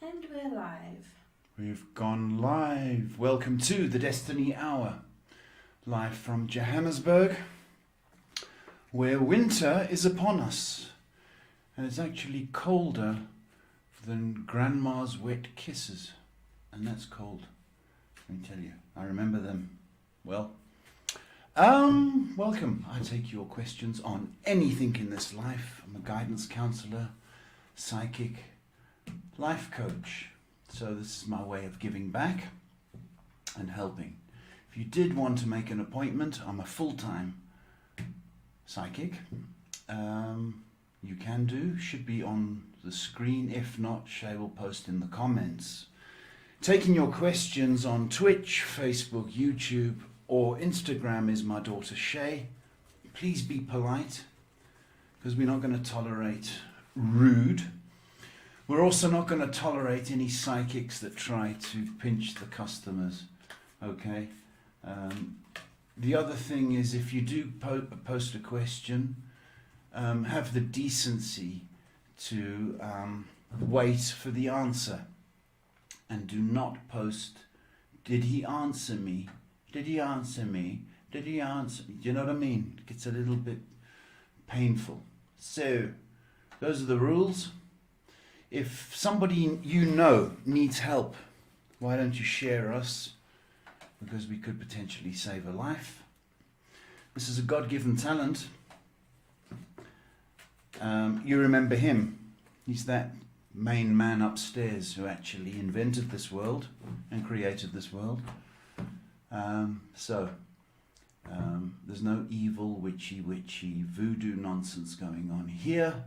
And we're live. We've gone live. Welcome to the Destiny Hour, live from Johannesburg, where winter is upon us. And it's actually colder than Grandma's wet kisses. And that's cold, let me tell you. I remember them well. Welcome. I take your questions on anything in this life. I'm a guidance counselor, psychic, life coach. So this is my way of giving back and helping. If you did want to make an appointment, I'm a full-time psychic. You can do, should be on the screen. If not, Shay will post in the comments. Taking your questions on Twitch, Facebook, YouTube, or Instagram is my daughter Shay. Please be polite, because we're not going to tolerate rude. We're also not going to tolerate any psychics that try to pinch the customers, okay? The other thing is, if you do post a question, have the decency to wait for the answer. And do not post, did he answer me? Did he answer me? Did he answer me? Do you know what I mean? It gets a little bit painful. So, those are the rules. If somebody you know needs help, why don't you share us? Because we could potentially save a life. This is a God-given talent. You remember him. He's that main man upstairs who actually invented this world and created this world. There's no evil, witchy, voodoo nonsense going on here.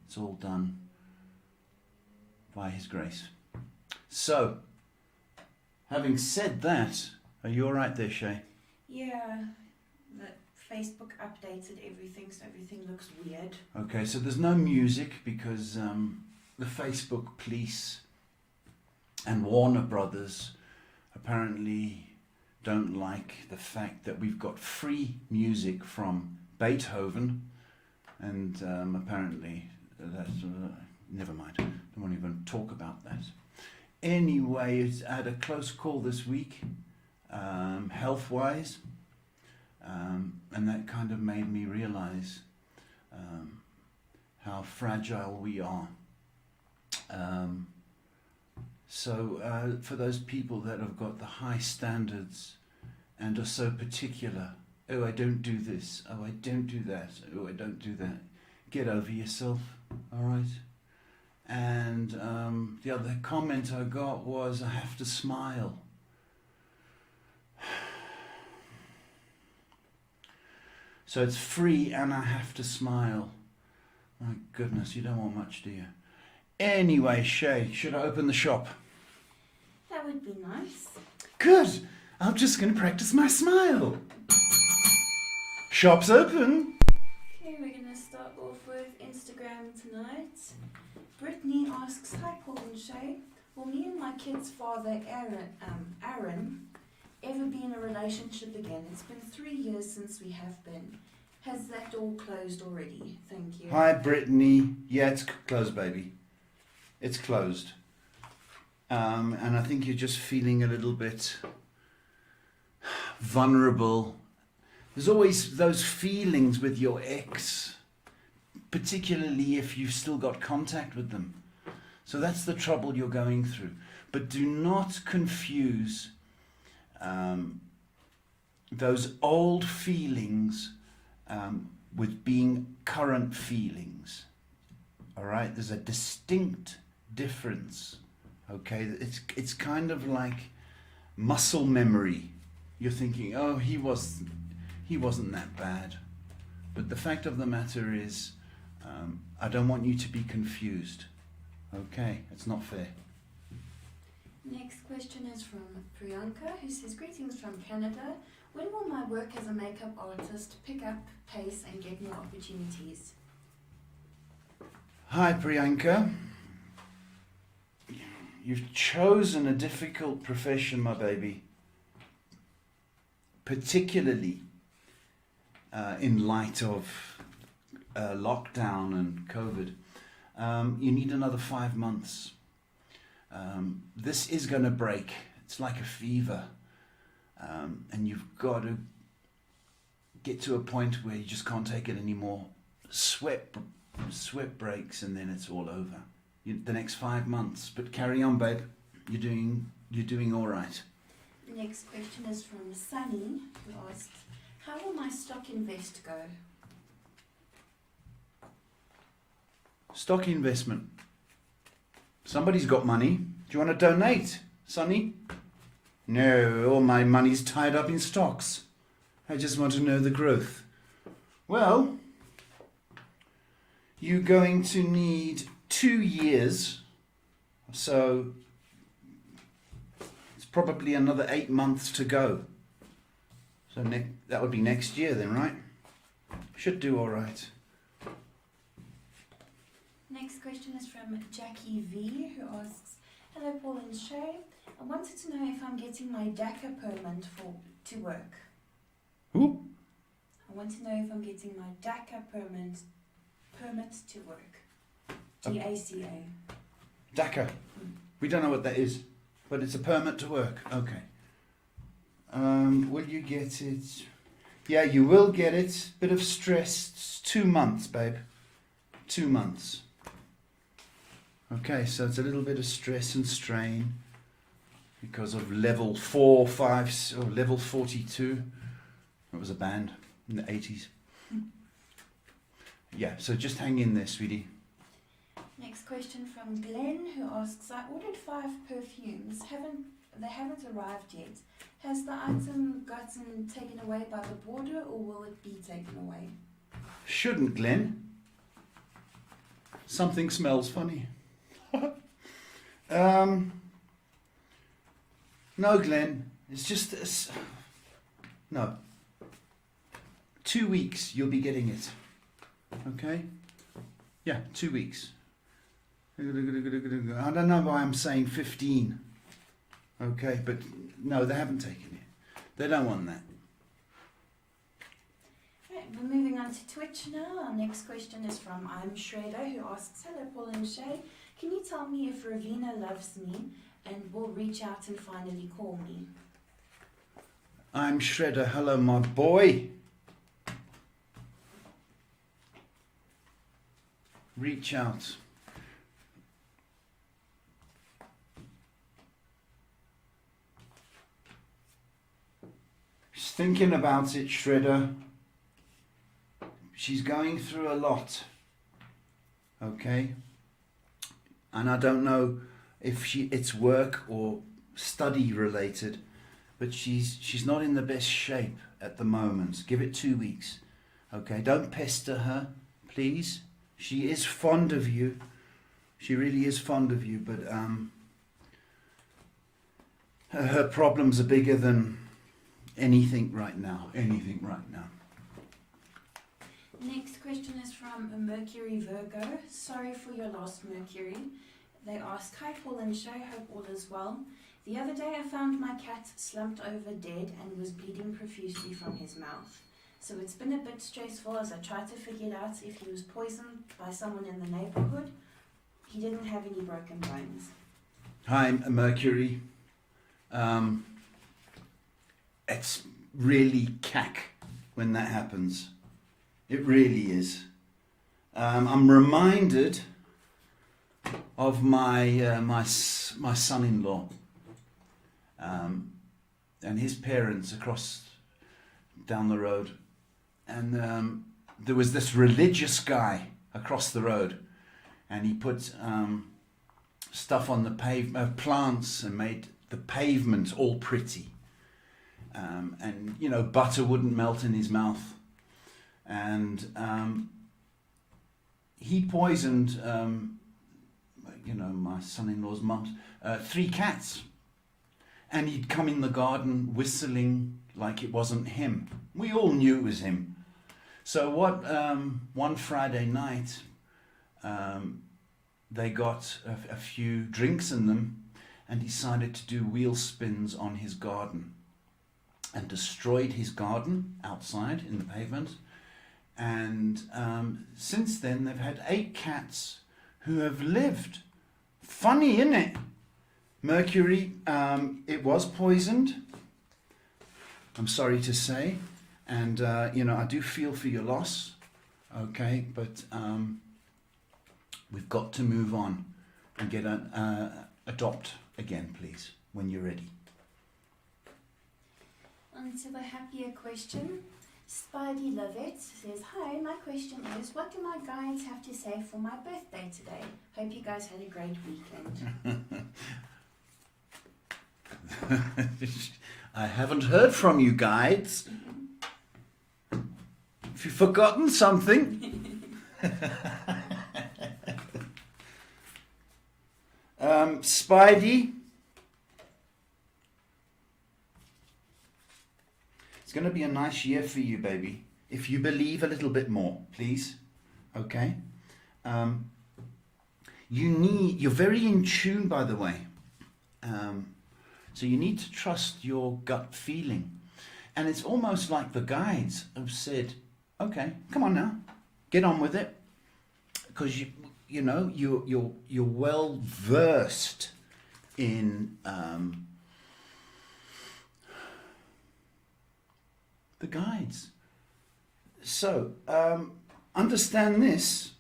It's all done by his grace. So, having said that, are you all right there, Shay? Yeah, the Facebook updated everything, so everything looks weird. Okay, so there's no music because the Facebook police and Warner Brothers apparently don't like the fact that we've got free music from Beethoven, and apparently that's never mind. Don't want to even talk about that. Anyway, I had a close call this week, health-wise, and that kind of made me realize how fragile we are. For those people that have got the high standards and are so particular, oh, I don't do this, oh, I don't do that, oh, I don't do that, get over yourself, all right? And the other comment I got was, I have to smile. So it's free and I have to smile. My goodness, you don't want much, do you? Anyway, Shay, should I open the shop? That would be nice. Good. I'm just going to practice my smile. Shop's open. Okay, we're going to start off with Instagram tonight. Brittany asks, hi Paul and Shay, will me and my kid's father, Aaron, ever be in a relationship again? It's been 3 years since we have been. Has that door closed already? Thank you. Hi, Brittany. Yeah, it's closed, baby. It's closed. And I think you're just feeling a little bit vulnerable. There's always those feelings with your ex, particularly if you've still got contact with them. So that's the trouble you're going through. But do not confuse those old feelings with being current feelings. All right? There's a distinct difference. Okay? It's kind of like muscle memory. You're thinking, oh, he wasn't that bad. But the fact of the matter is, I don't want you to be confused. Okay? It's not fair. Next question is from Priyanka, who says, greetings from Canada. When will my work as a makeup artist pick up pace and get more opportunities? Hi, Priyanka. You've chosen a difficult profession, my baby. Particularly in light of lockdown and COVID. You need another 5 months. This is going to break. It's like a fever. And you've got to get to a point where you just can't take it anymore. Sweat breaks, and then it's all over. The next 5 months. But carry on, babe. You're doing all right. The next question is from Sunny, who asks, how will my stock invest go? Stock investment. Somebody's got money. Do you want to donate, Sonny? No, all my money's tied up in stocks. I just want to know the growth. Well, you're going to need 2 years. So it's probably another 8 months to go. So that would be next year then, right? Should do all right. Next question is from Jackie V, who asks, hello Paul and Shay. I wanted to know if I'm getting my DACA permit to work. Who? I want to know if I'm getting my DACA permit to work. DACA. DACA. We don't know what that is, but it's a permit to work. Okay. Will you get it? Yeah, you will get it. Bit of stress. It's 2 months, babe. 2 months. Okay, so it's a little bit of stress and strain because of level 4, 5, or level 42. It was a band in the 80s. Yeah, so just hang in there, sweetie. Next question from Glenn, who asks, I ordered 5 perfumes. They haven't arrived yet. Has the item gotten taken away by the border, or will it be taken away? Shouldn't, Glenn. Something smells funny. No, Glenn. It's just no. 2 weeks you'll be getting it. Okay? Yeah, 2 weeks. I don't know why I'm saying 15. Okay, but no, they haven't taken it. They don't want that. Right, we're moving on to Twitch now. Our next question is from I'm Shredder, who asks, hello Paul and Shay. Can you tell me if Ravina loves me and will reach out and finally call me? I'm Shredder. Hello, my boy. Reach out. She's thinking about it, Shredder. She's going through a lot. Okay? And I don't know if it's work or study related, but she's not in the best shape at the moment. Give it 2 weeks. Okay? Don't pester her, please. She is fond of you. She really is fond of you, but her problems are bigger than anything right now. Anything right now. Next question is from Mercury Virgo. Sorry for your lost, Mercury. They ask, hi Paul and Shay, hope all is well. The other day I found my cat slumped over dead and was bleeding profusely from his mouth. So it's been a bit stressful as I tried to figure out if he was poisoned by someone in the neighborhood. He didn't have any broken bones. Hi, Mercury. It's really cack when that happens. It really is. I'm reminded of my son-in-law and his parents across down the road, and there was this religious guy across the road, and he put stuff on the plants and made the pavement all pretty, and you know, butter wouldn't melt in his mouth, and he poisoned my son-in-law's mum, 3 cats. And he'd come in the garden whistling like it wasn't him. We all knew it was him. So one Friday night, they got a few drinks in them and decided to do wheel spins on his garden and destroyed his garden outside in the pavement. And since then, they've had 8 cats who have lived. Funny, isn't it? Mercury, it was poisoned, I'm sorry to say, and I do feel for your loss, okay, but we've got to move on and get adopt again, please, when you're ready. On to the happier question. Spidey Lovett says, hi, my question is, what do my guides have to say for my birthday today? Hope you guys had a great weekend. I haven't heard from you, guides. Have you forgotten something? Spidey, it's going to be a nice year for you, baby. If you believe a little bit more, please. Okay? You're very in tune, by the way. So you need to trust your gut feeling. And it's almost like the guides have said, okay, come on now, get on with it. Because you're well versed in the guides. So understand this.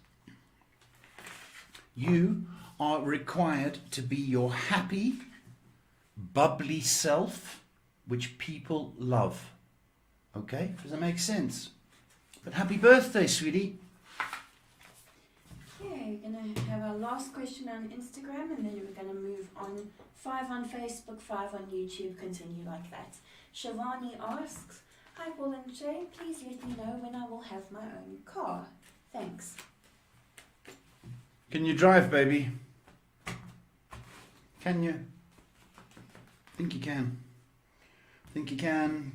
You are required to be your happy, bubbly self, which people love. Okay? Does that make sense? But happy birthday, sweetie. Okay, we're going to have our last question on Instagram, and then we're going to move on. 5 on Facebook, 5 on YouTube, continue like that. Shivani asks, hi Paul and Shay, please let me know when I will have my own car. Thanks. Can you drive, baby? Can you? Think you can. Think you can.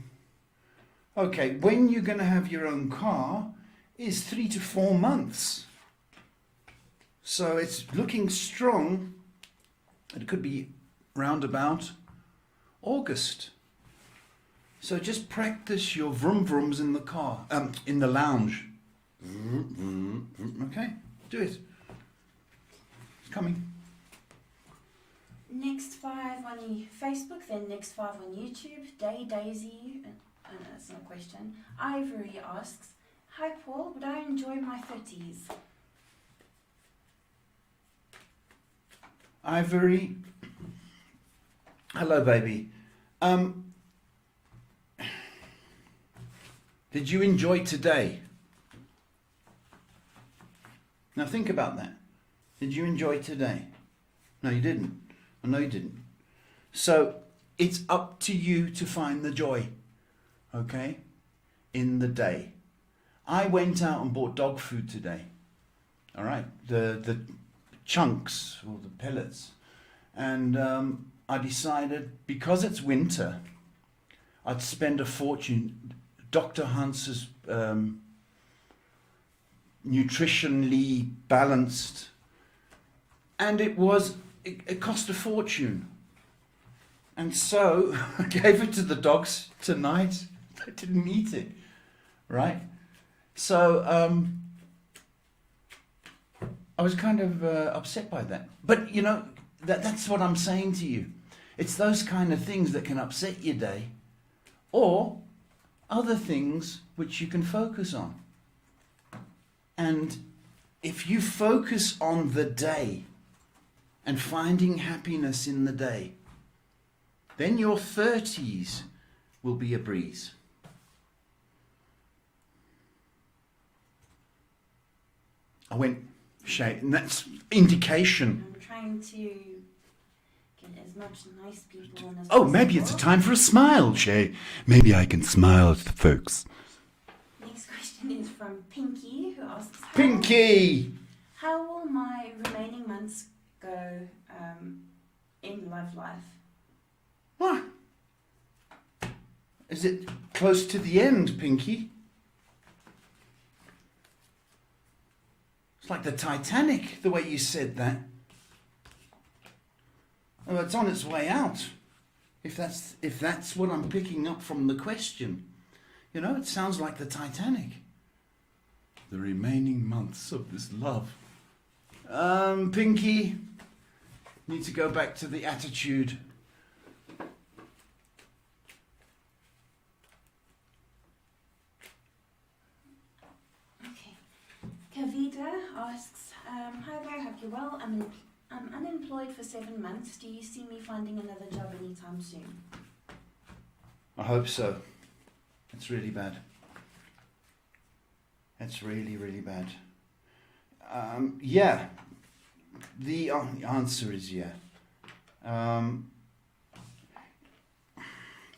Okay, when you're going to have your own car is 3 to 4 months. So it's looking strong. It could be round about August. So just practice your vroom vrooms in the car, in the lounge. Okay, do it. It's coming. Next 5 on Facebook, then next 5 on YouTube. Daisy, oh no, that's not a question. Ivory asks, hi Paul, would I enjoy my 30s? Ivory, hello baby. Did you enjoy today? Now think about that. Did you enjoy today? No, you didn't. I know you didn't. So it's up to you to find the joy, okay, in the day. I went out and bought dog food today. All right, the chunks or the pellets, and I decided because it's winter, I'd spend a fortune. Dr. Hunt's nutritionally balanced, and it cost a fortune. And so I gave it to the dogs tonight. They didn't eat it, right? So I was kind of upset by that. But that's what I'm saying to you. It's those kind of things that can upset your day, or other things which you can focus on. And if you focus on the day and finding happiness in the day, then your 30s will be a breeze. I went shade, and that's indication. I'm trying to get as much nice people on as Oh, maybe it's a time for a smile, Shay. Maybe I can smile at the folks. Next question is from Pinky, who asks, Pinky! how will my remaining months go in love life? What? Is it close to the end, Pinky? It's like the Titanic, the way you said that. Oh, it's on its way out. If that's what I'm picking up from the question. It sounds like the Titanic. The remaining months of this love. Pinky, Need to go back to the attitude. Okay. Kavita asks, hi there, hope you're well. I'm unemployed for 7 months. Do you see me finding another job anytime soon? I hope so. It's really bad. It's really, really bad. Yeah. The answer is yeah. The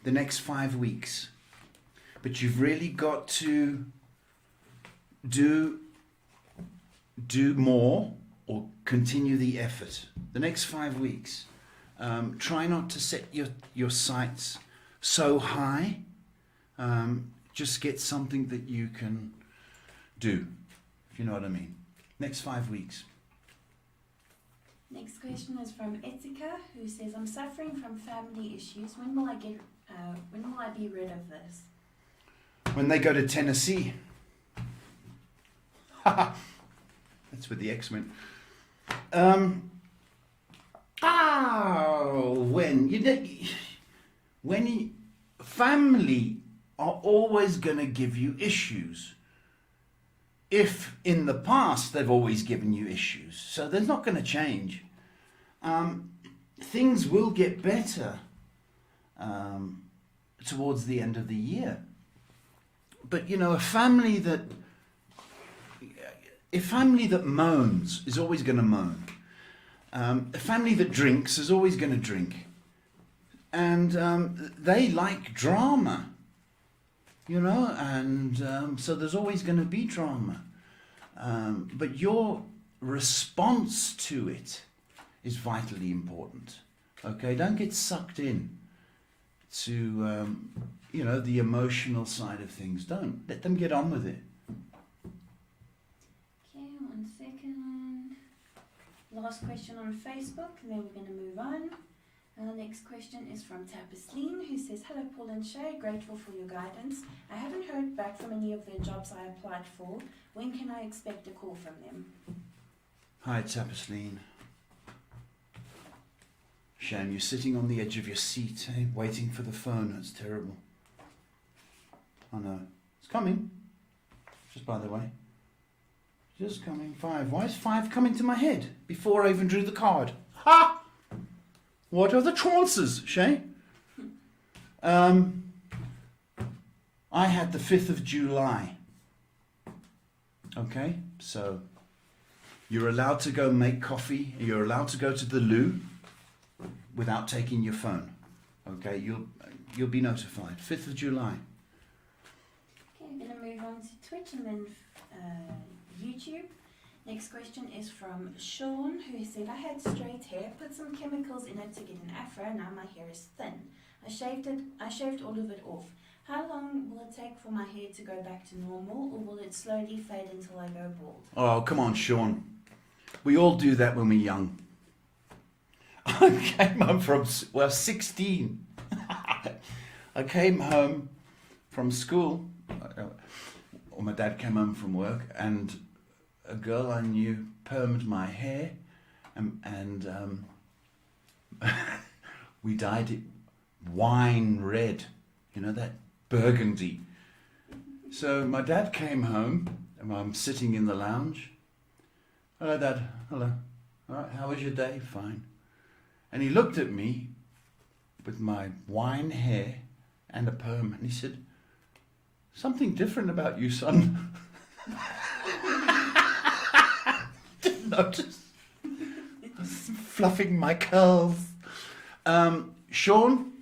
next 5 weeks. But you've really got to do more or continue the effort. The next 5 weeks. Try not to set your sights so high. Just get something that you can do, if you know what I mean. Next 5 weeks. Next question is from Etika, who says, I'm suffering from family issues. When will I be rid of this? When they go to Tennessee. That's where the X went. When family are always going to give you issues. If in the past they've always given you issues, so they're not going to change. Things will get better towards the end of the year. But a family that moans is always going to moan. A family that drinks is always going to drink, and they like drama. And so there's always going to be drama. But your response to it is vitally important. Okay, don't get sucked in to, the emotional side of things. Don't. Let them get on with it. Okay, 1 second. Last question on Facebook, and then we're going to move on. The next question is from Tapasleen, who says, hello Paul and Shay, grateful for your guidance. I haven't heard back from any of the jobs I applied for. When can I expect a call from them? Hi Tapasleen. Shame you're sitting on the edge of your seat, waiting for the phone. That's terrible. I know. It's coming. Just by the way. Just coming. 5. Why is 5 coming to my head before I even drew the card? Ha! What are the chances, Shay? I had the 5th of July. Okay, so you're allowed to go make coffee. You're allowed to go to the loo without taking your phone. Okay, you'll be notified. 5th of July. Okay, I'm going to move on to Twitch and then YouTube. Next question is from Sean, who said, I had straight hair, put some chemicals in it to get an afro, now my hair is thin. I shaved all of it off. How long will it take for my hair to go back to normal, or will it slowly fade until I go bald? Oh, come on, Sean. We all do that when we're young. I came home from, 16. I came home from school, or my dad came home from work, and a girl I knew permed my hair, and we dyed it wine red, that burgundy. So my dad came home, and I'm sitting in the lounge. Hello, Dad. Hello. All right, how was your day? Fine. And he looked at me with my wine hair and a perm, and he said, something different about you, son. Didn't notice. I was fluffing my curls. Sean,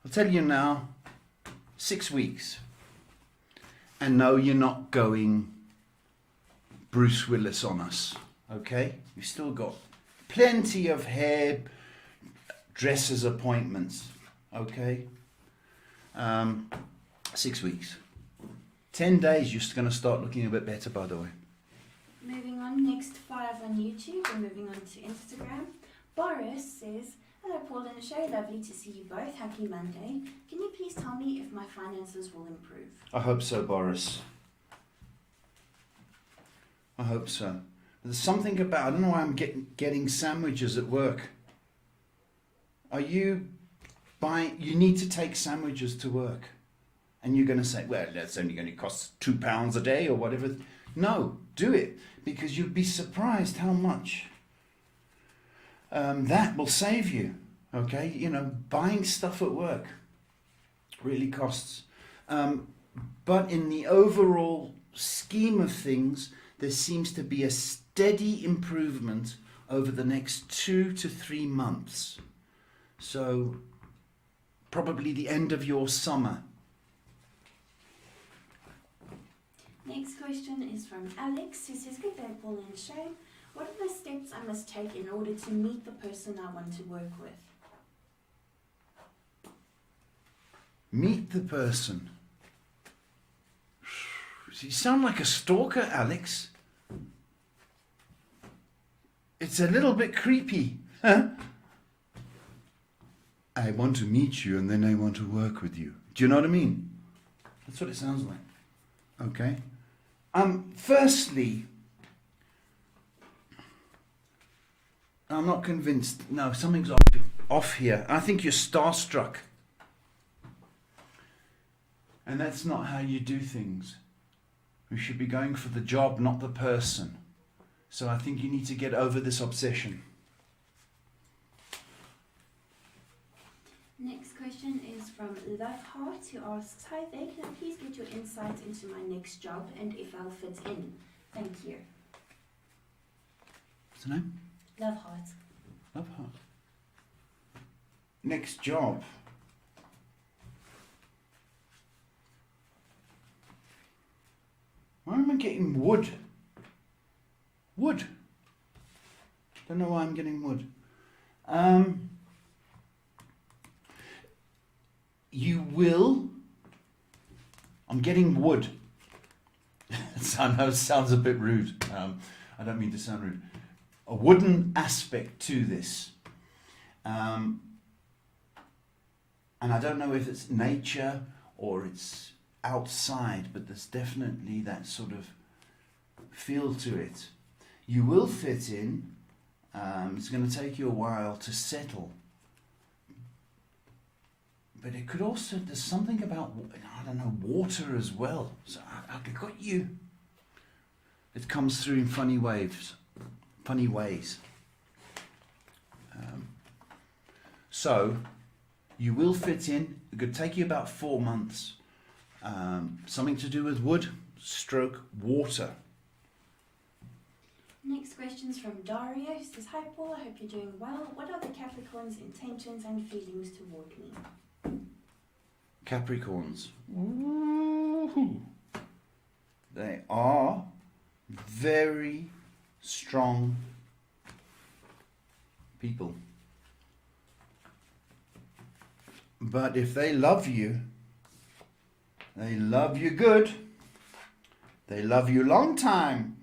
I'll tell you now, 6 weeks. And no, you're not going Bruce Willis on us, okay? You've still got plenty of hair, dresses appointments, okay? 6 weeks. 10 days, you're going to start looking a bit better, by the way. Moving on, next 5 on YouTube, we're moving on to Instagram. Boris says, hello Paul and Shay, lovely to see you both. Happy Monday. Can you please tell me if my finances will improve? I hope so, Boris. I hope so. There's something about, I don't know why I'm getting sandwiches at work. Are you buying, you need to take sandwiches to work. And you're going to say, well, that's only going to cost £2 a day or whatever. No, do it, because you'd be surprised how much that will save you. Okay, you know, buying stuff at work really costs. But in the overall scheme of things, there seems to be a steady improvement over the next 2 to 3 months. So probably the end of your summer. Next question is from Alex, who says, "Good day, Paul and Shay. What are the steps I must take in order to meet the person I want to work with?" Meet the person. You sound like a stalker, Alex. It's a little bit creepy. Huh? I want to meet you and then I want to work with you. Do you know what I mean? That's what it sounds like. Okay. Firstly, I'm not convinced. No, something's off here. I think you're starstruck. And that's not how you do things. We should be going for the job, not the person. So I think you need to get over this obsession. Next question is from Loveheart, who asks, "Hi there, can I please get your insight into my next job and if I'll fit in? Thank you." What's the name? Loveheart. Loveheart. Next job. Why am I getting wood? Wood. Don't know why I'm getting wood. You will. I'm getting wood. I know it sounds a bit rude. I don't mean to sound rude. A wooden aspect to this. And I don't know if it's nature or it's outside, but there's definitely that sort of feel to it. You will fit in. It's going to take you a while to settle. But it could also, there's something about, I don't know, water as well. So I got you. It comes through in funny ways. So you will fit in. It could take you about 4 months. Something to do with wood, stroke, water. Next question is from Daria, who says, "Hi Paul, I hope you're doing well. What are the Capricorn's intentions and feelings toward me?" Capricorns. Woo-hoo. They are very strong people. But if they love you good. They love you long time.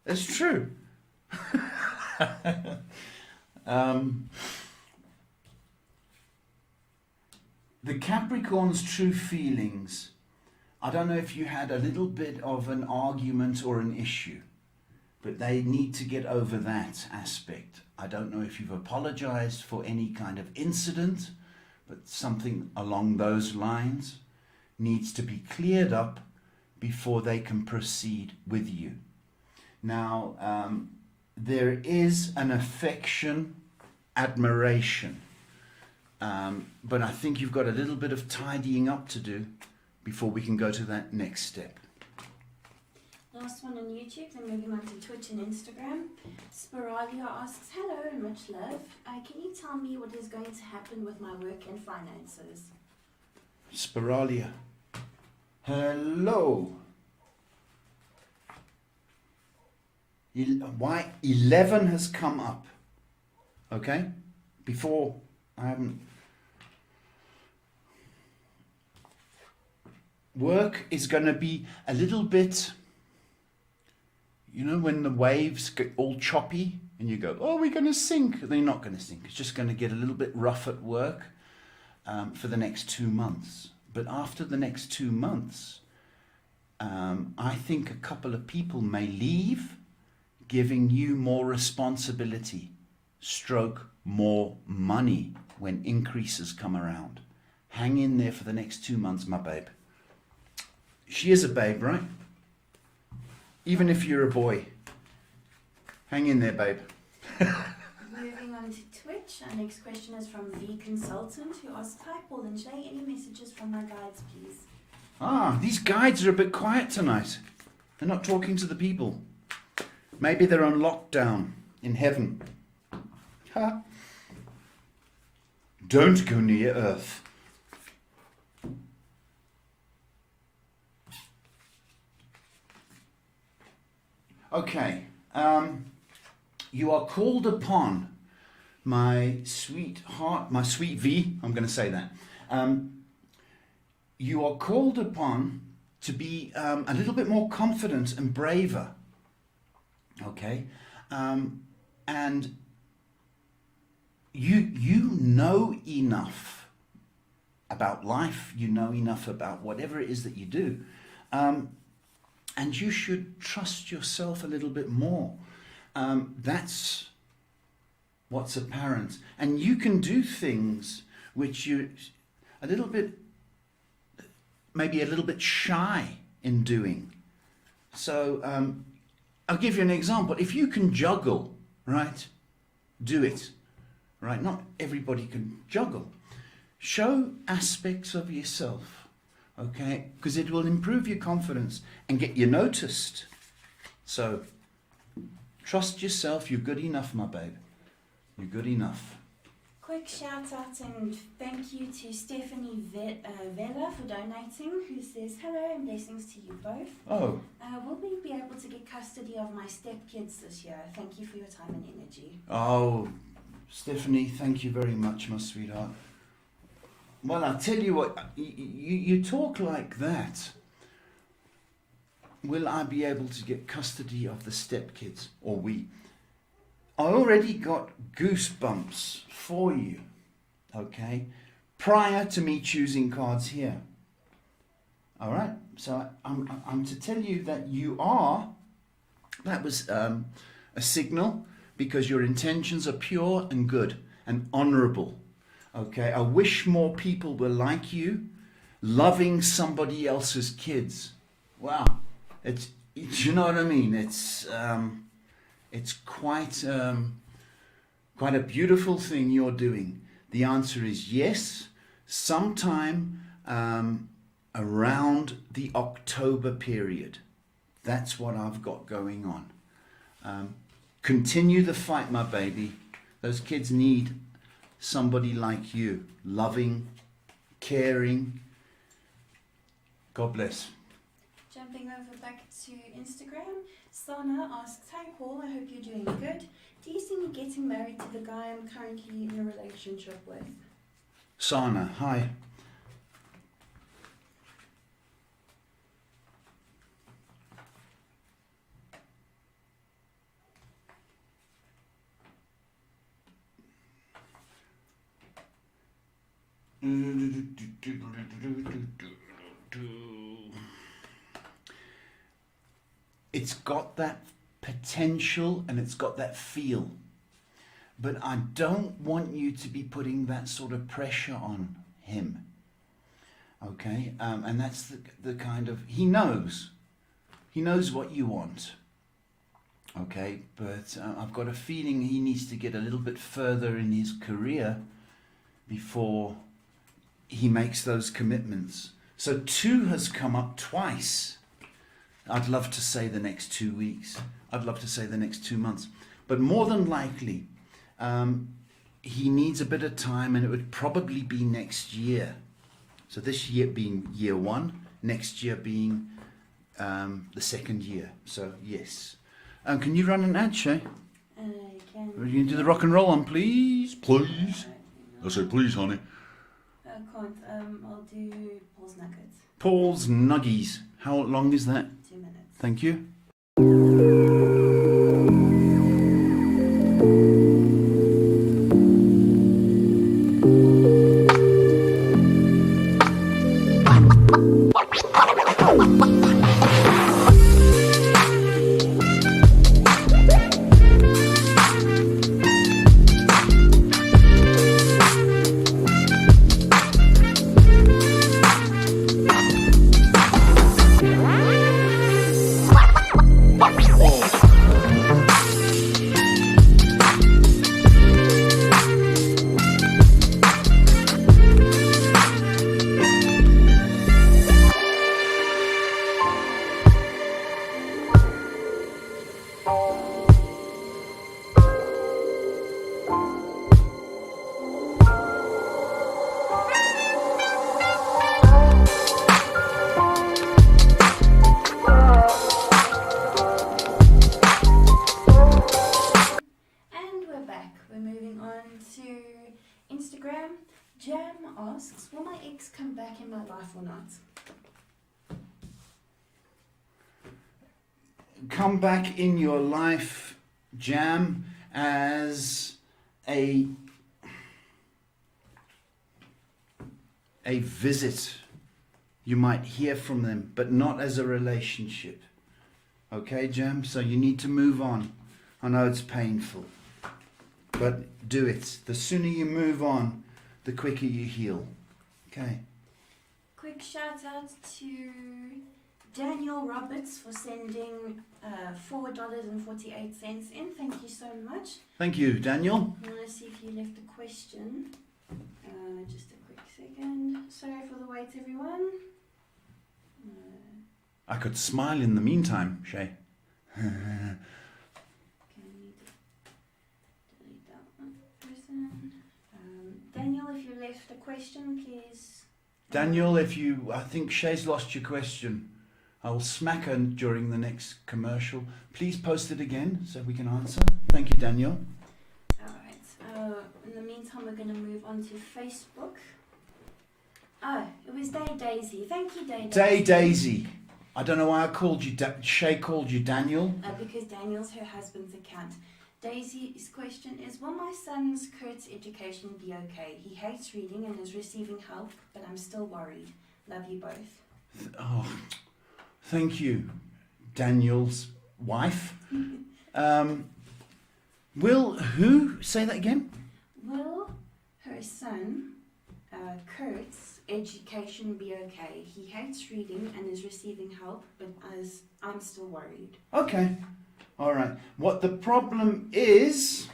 It's true. The Capricorn's true feelings, I don't know if you had a little bit of an argument or an issue, but they need to get over that aspect. I don't know if you've apologized for any kind of incident, but something along those lines needs to be cleared up before they can proceed with you. Now, there is an affection, admiration, but I think you've got a little bit of tidying up to do before we can go to that next step. Last one on YouTube, then moving on to Twitch and Instagram. Spiralia asks, "Hello and much love. Can you tell me what is going to happen with my work and finances?" Spiralia. Hello. Why 11 has come up? Okay? Before I haven't. Work is going to be a little bit, you know, when the waves get all choppy and you go, "Oh, we're going to sink." They're not going to sink. It's just going to get a little bit rough at work for the next 2 months. But after the next 2 months, I think a couple of people may leave, giving you more responsibility, stroke more money when increases come around. Hang in there for the next 2 months, my babe. She is a babe, right? Even if you're a boy. Hang in there, babe. Moving on to Twitch, our next question is from The Consultant, who asks, "Hi Paul and Shay, any messages from my guides, please?" These guides are a bit quiet tonight. They're not talking to the people. Maybe they're on lockdown in heaven. Ha. Don't go near Earth. Okay. You are called upon, my sweetheart, my sweet V, I'm going to say that. You are called upon to be a little bit more confident and braver. Okay? And you know enough about life, you know enough about whatever it is that you do. And you should trust yourself a little bit more. That's what's apparent. And you can do things which you maybe a little bit shy in doing. So I'll give you an example. If you can juggle, right, do it. Right? Not everybody can juggle. Show aspects of yourself, okay? Because it will improve your confidence and get you noticed. So trust yourself. You're good enough, my babe. You're good enough. Quick shout out and thank you to Stephanie Vella for donating, who says, "Hello and blessings to you both. Oh. Will we be able to get custody of my stepkids this year? Thank you for your time and energy." Oh, Stephanie, thank you very much, my sweetheart. Well, I'll tell you what, you talk like that. Will I be able to get custody of the stepkids? Or we? I already got goosebumps for you, okay? Prior to me choosing cards here. All right? So I'm to tell you that you are, that was a signal, because your intentions are pure and good and honorable. Okay, I wish more people were like you, loving somebody else's kids. Wow, it's you know what I mean? It's quite a beautiful thing you're doing. The answer is yes. Sometime around the October period. That's what I've got going on. Continue the fight, my baby. Those kids need somebody like you, loving, caring. God bless. Jumping over back to Instagram, Sana asks, "Hi Paul, I hope you're doing good. Do you see me getting married to the guy I'm currently in a relationship with?" Sana, hi. It's got that potential and it's got that feel, but I don't want you to be putting that sort of pressure on him, okay? And that's the kind of, he knows what you want, okay? But I've got a feeling he needs to get a little bit further in his career before he makes those commitments. So 2 has come up twice. I'd love to say the next 2 weeks. I'd love to say the next 2 months. But more than likely, he needs a bit of time, and it would probably be next year. So this year being year 1, next year being the second year. So yes. Can you run an ad, Shay? Can You can do the rock and roll one, please? Please. I said please, honey. I can't. I'll do Paul's Nuggets. Paul's Nuggies. How long is that? 2 minutes. Thank you. Jam asks, will my ex come back in my life or not? Come back in your life, Jam, as a visit. You might hear from them, but not as a relationship. Okay, Jam? So you need to move on. I know it's painful, but do it. The sooner you move on, the quicker you heal. Okay. Quick shout out to Daniel Roberts for sending $4.48 in. Thank you so much. Thank you, Daniel. I want to see if you left a question. Just a quick second. Sorry for the wait, everyone. I could smile in the meantime, Shay. Okay, I need to delete that one person. Daniel, if you left a question, please. Daniel, I think Shay's lost your question. I will smack her during the next commercial. Please post it again so we can answer. Thank you, Daniel. Alright, in the meantime we're going to move on to Facebook. Oh, it was Daisy. Thank you, Daisy. Daisy. I don't know why I called you, Shay called you Daniel. Because Daniel's her husband's account. Daisy's question is, will my son's Kurt's education be okay? He hates reading and is receiving help, but I'm still worried. Love you both. Thank you, Daniel's wife. Will who? Say that again? Will her son, Kurt's education be okay? He hates reading and is receiving help, but I'm still worried. Okay. All right. What the problem is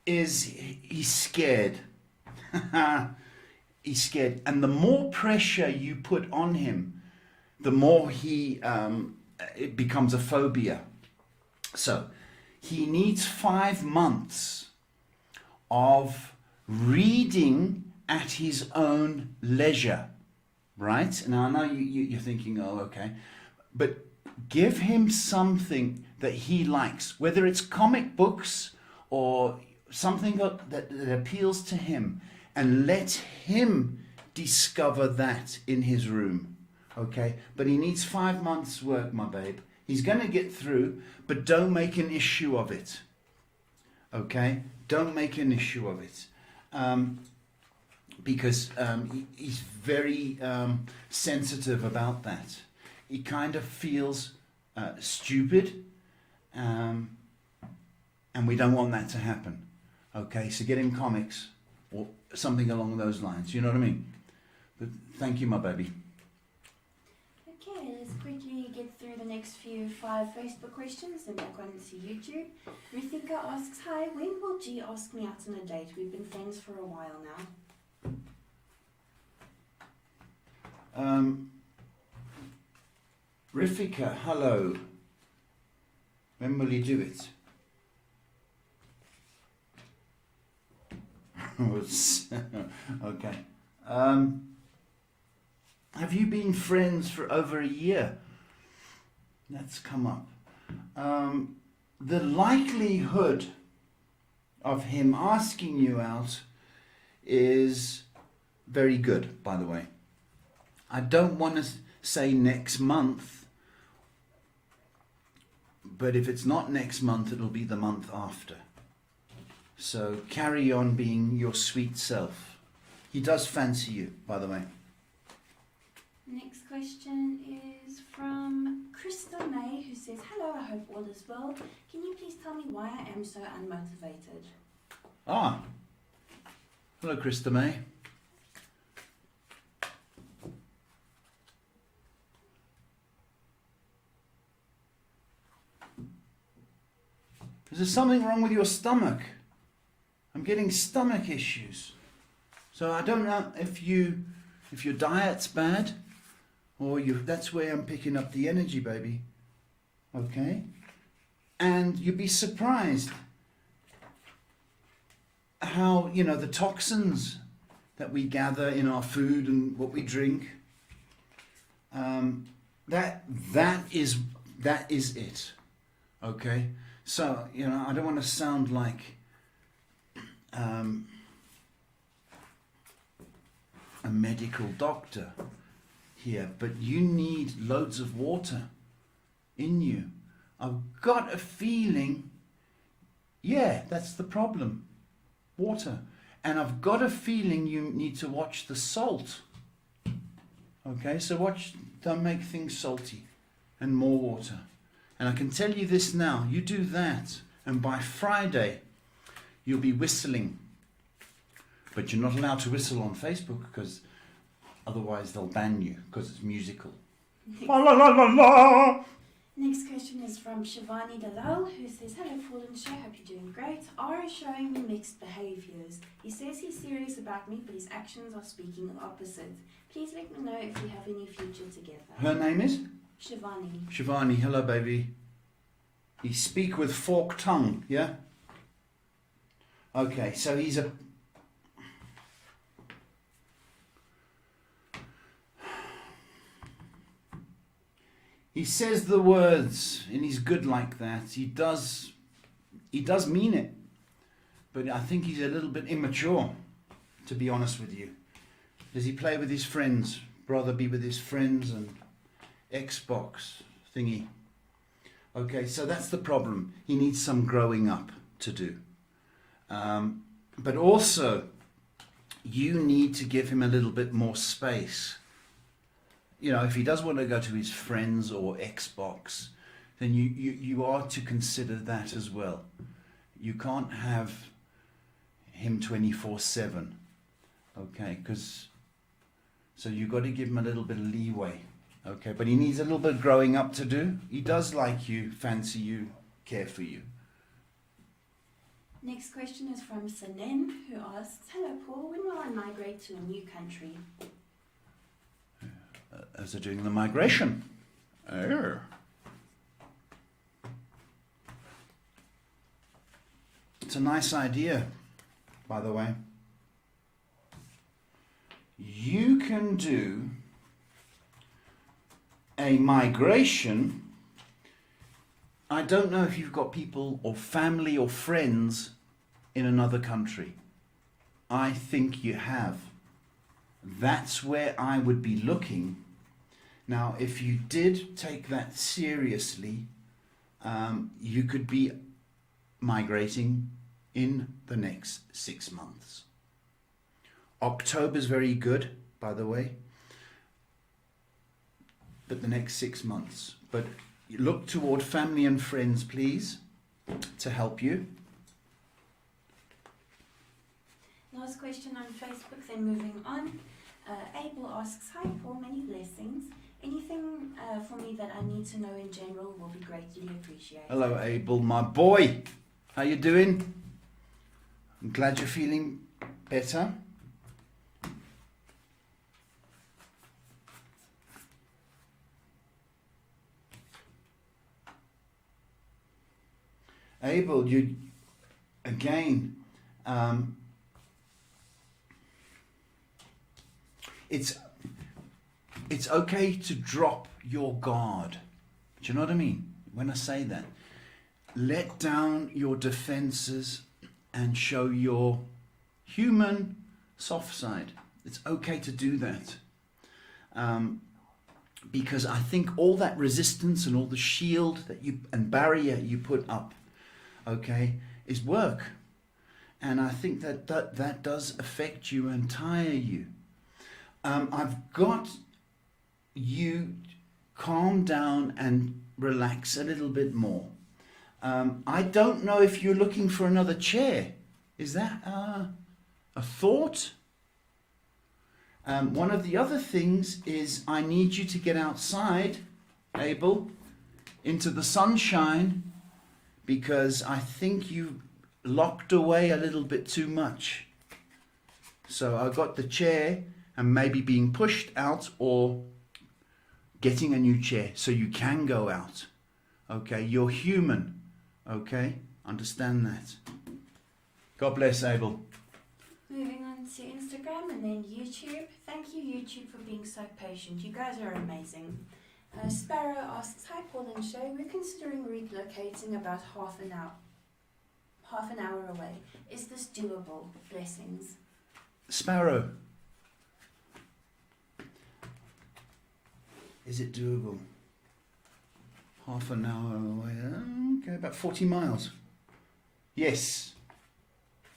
he's scared. He's scared. And the more pressure you put on him, the more it becomes a phobia. So he needs 5 months of reading at his own leisure, right? Now I know you're thinking, oh, okay, but give him something that he likes, whether it's comic books or something that appeals to him, and let him discover that in his room, okay? But he needs 5 months' work, my babe. He's going to get through, but don't make an issue of it, okay? Don't make an issue of it. Because he's very sensitive about that. He kind of feels stupid, and we don't want that to happen. Okay, so get him comics or something along those lines. You know what I mean? But thank you, my baby. Okay, let's quickly get through the next 5 Facebook questions and back on to YouTube. Rithika asks, hi, when will G ask me out on a date? We've been friends for a while now. Rithika, hello. When will you do it? Okay. Have you been friends for over a year? That's come up. The likelihood of him asking you out is very good, by the way. I don't want to say next month, but if it's not next month, it'll be the month after. So carry on being your sweet self. He does fancy you, by the way. Next question is from Krista May, who says, hello, I hope all is well. Can you please tell me why I am so unmotivated? Ah, hello, Krista May. Is there something wrong with your stomach? I'm getting stomach issues. So I don't know if your diet's bad, or that's where I'm picking up the energy, baby. Okay? And you'd be surprised how, the toxins that we gather in our food and what we drink, that is it. Okay? So, I don't want to sound like a medical doctor here, but you need loads of water in you. I've got a feeling, yeah, that's the problem, water. And I've got a feeling you need to watch the salt. Okay, so don't make things salty, and more water. And I can tell you this now, you do that, and by Friday, you'll be whistling. But you're not allowed to whistle on Facebook, because otherwise they'll ban you, because it's musical. La la la la la! Next question is from Shivani Dalal, who says, "Hello Paul and Shay, hope you're doing great. R is showing me mixed behaviours. He says he's serious about me, but his actions are speaking the opposite. Please let me know if you have any future together." Her name is? Shivani. Shivani, hello baby. You speak with forked tongue, yeah? Okay, so he's a... He says the words, and he's good like that. He does mean it. But I think he's a little bit immature, to be honest with you. Does he play with his friends? Rather be with his friends and Xbox thingy. Okay, so that's the problem. He needs some growing up to do. But also, you need to give him a little bit more space. You know, if he does want to go to his friends or Xbox, then you are to consider that as well. You can't have him 24/7, okay? So you've got to give him a little bit of leeway, okay? But he needs a little bit of growing up to do. He does like you, fancy you, care for you. Next question is from Sanen, who asks, "Hello Paul, when will I migrate to a new country?" As they're doing the migration. Oh. It's a nice idea, by the way. You can do a migration. I don't know if you've got people or family or friends in another country. I think you have. That's where I would be looking. Now, if you did take that seriously, you could be migrating in the next 6 months. October's very good, by the way, but the next 6 months. But look toward family and friends, please, to help you. Last question on Facebook, then moving on. Abel asks, "Hi Paul, many blessings. Anything for me that I need to know in general will be greatly appreciated." Hello, Abel, my boy. How you doing? I'm glad you're feeling better. Abel, you again. It's okay to drop your guard. Do you know what I mean? When I say that, let down your defenses and show your human soft side. It's okay to do that. Because I think all that resistance and all the shield and barrier you put up, okay, is work. And I think that does affect you and tire you. I've got you calm down and relax a little bit more. I don't know if you're looking for another chair. Is that a thought? One of the other things is I need you to get outside, Abel, into the sunshine, because I think you locked away a little bit too much. So I got the chair and maybe being pushed out or getting a new chair so you can go out. Okay, you're human. Okay, understand that. God bless, Abel. Moving on to Instagram and then YouTube. Thank you, YouTube, for being so patient. You guys are amazing. Sparrow asks, "Hi Paul and Shay, we're considering relocating about half an hour away. Is this doable? Blessings. Sparrow. Is it doable? Half an hour away. Okay, about 40 miles. Yes.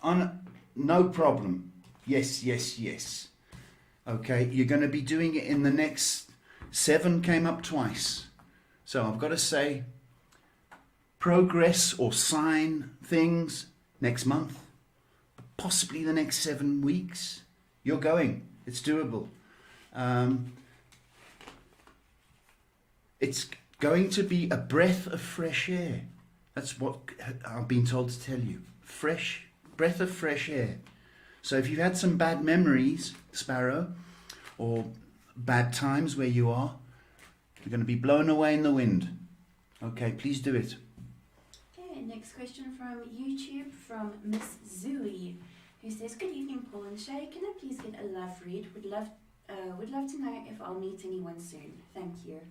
No problem. Yes, yes, yes. Okay, you're going to be doing it in the next 7 came up twice. So I've got to say, progress or sign things next month, possibly the next 7 weeks. You're going. It's doable. It's going to be a breath of fresh air. That's what I've been told to tell you. Breath of fresh air. So if you've had some bad memories, Sparrow, or bad times where you are, you're going to be blown away in the wind. Okay, please do it. Okay, next question from YouTube from Miss Zooey, who says, "Good evening, Paul and Shay. Can I please get a love read? Would love to know if I'll meet anyone soon. Thank you."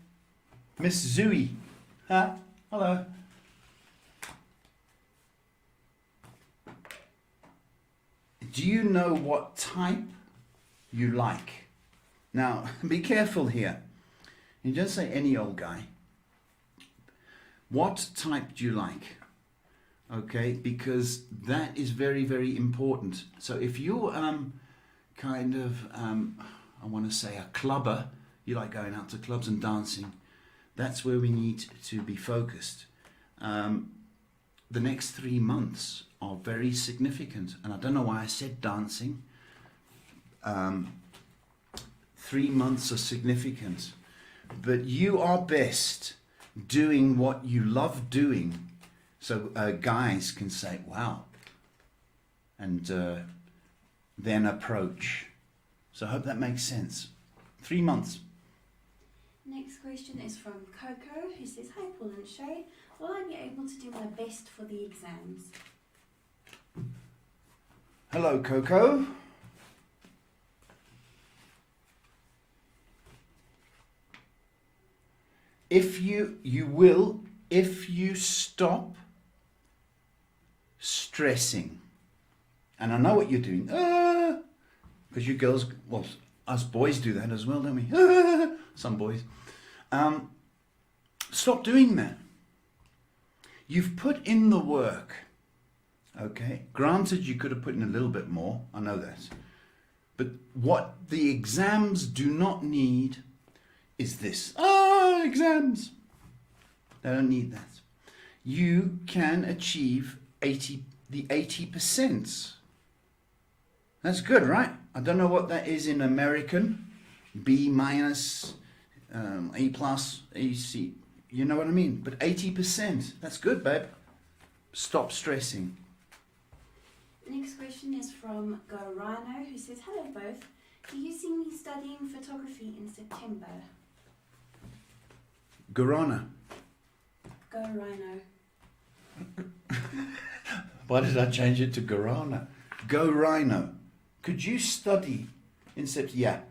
Miss Zooey. Hello. Do you know what type you like? Now, be careful here. You don't say any old guy. What type do you like? Okay, because that is very, very important. So if you're kind of, I want to say a clubber, you like going out to clubs and dancing, that's where we need to be focused. The next 3 months are very significant. And I don't know why I said dancing. 3 months are significant. But you are best doing what you love doing. So guys can say, wow. And then approach. So I hope that makes sense. 3 months. Next question is from Coco, who says, "Hi Paul and Shay, will I be able to do my best for the exams?" Hello, Coco. If you will, if you stop stressing. And I know what you're doing. Because you girls, well, us boys do that as well, don't we? Some boys. Stop doing that. You've put in the work. Okay? Granted, you could have put in a little bit more. I know that. But what the exams do not need is this. Exams. They don't need that. You can achieve the 80%. That's good, right? I don't know what that is in American. B minus, A plus, A C. You know what I mean? But 80%. That's good, babe. Stop stressing. Next question is from Go Rhino, who says, "Hello both. Do you see me studying photography in September?" Guarana. Go Rhino. Why did I change it to Guarana? Go Rhino. Could you study in September? Yeah.